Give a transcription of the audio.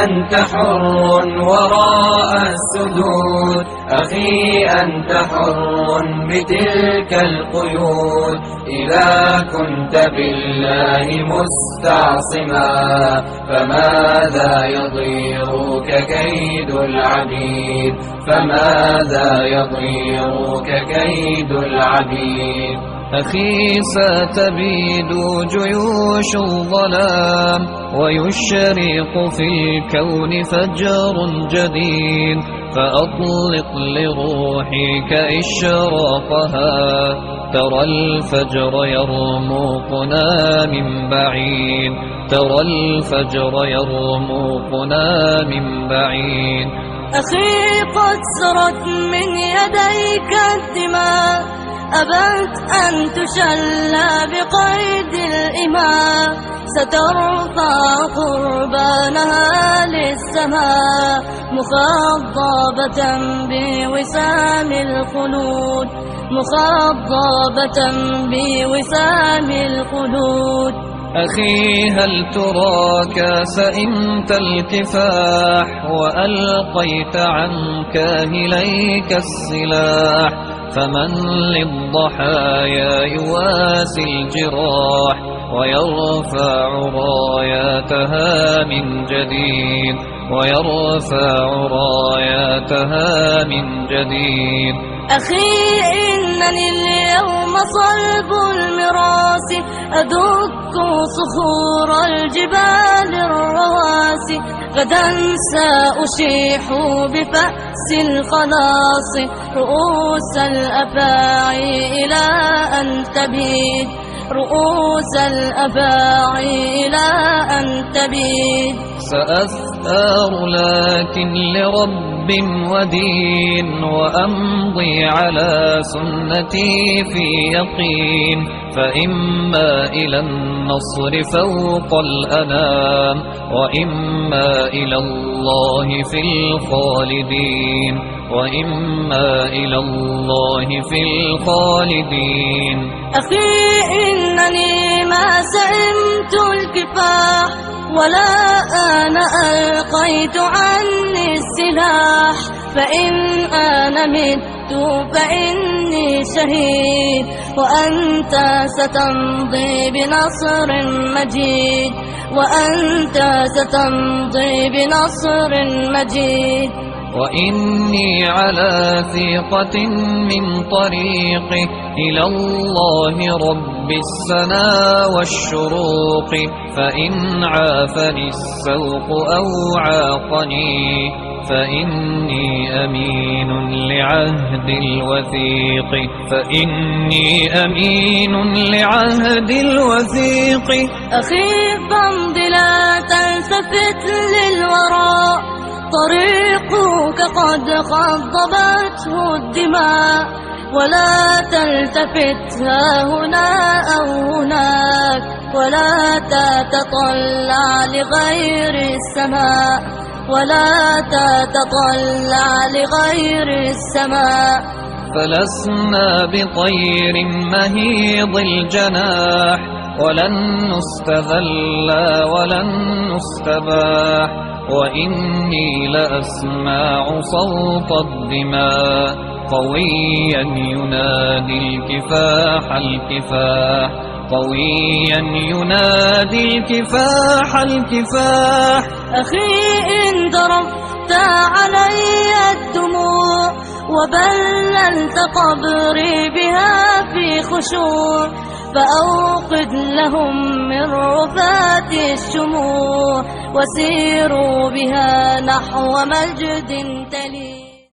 أنت حر وراء السدود، أخي أنت حر بتلك القيود. إذا كنت بالله مستعصما فماذا يضيرك كيد العبيد، فماذا يضيرك كيد العبيد. أخي ستبيد جيوش الظلام ويشرق في الكون فجر جديد، فأطلق لروحك إشراقها. ترى الفجر يرمقنا من بعيد، ترى الفجر يرمقنا من بعيد. أخي قد سرت من يديك الدماء، أبت أن تشلى بقيد الإماء، سترفع قربانها للسماء مخضبة بوسام الخلود، مخضبة بوسام الخلود. أخي هل تراك سئمت الكفاح وألقيت عن كاهليك السلاح، فمن للضحايا يواسي الجراح ويرفع راياتها من جديد، ويرفع راياتها من جديد. أخي إنني اليوم صلب المراس، أدك صخور الجبال الرواسي، غدا سأشيح بفأس الخلاص رؤوس الأفاعي إلى أن تبيد، رؤوس الأفاعي إلى أن تبيد. سأثار لكن لرب ودين، وأمضي على سنتي في يقين، فإما إلى النصر فوق الأنام، وإما إلى الله في الخالدين، وإما إلى الله في الخالدين. أخي إنني ما سئمت الكفاح، ولا أنا ألقيت عني السلاح، فإن أنا مت فإني شهيد، وأنت ستمضي بنصر مجيد، وأنت ستمضي بنصر مجيد. وإني على ثقة من طريقي إلى الله رب السنا والشروق، فإن عافني السوق أو عاقني فإني أمين لعهد الوثيق، فإني أمين لعهد الوثيق. أخي فامض لا تلتفت للوراء، طريقك قد خضبته الدماء، ولا تلتفت ها هنا أو هناك، ولا تتطلع لغير السماء، ولا تتطلع لغير السماء. فلسنا بطير مهيض الجناح، ولن نستذل ولن نستباح، وإني لأسمع صوت الدماء قويا ينادي الكفاح الكفاح، قويا ينادي الكفاح الكفاح. أخي إن ضربت علي الدموع وبللت قبري بها في خشوع، فأوقد لهم من رفات الشموع، وسيروا بها نحو مجد تلي.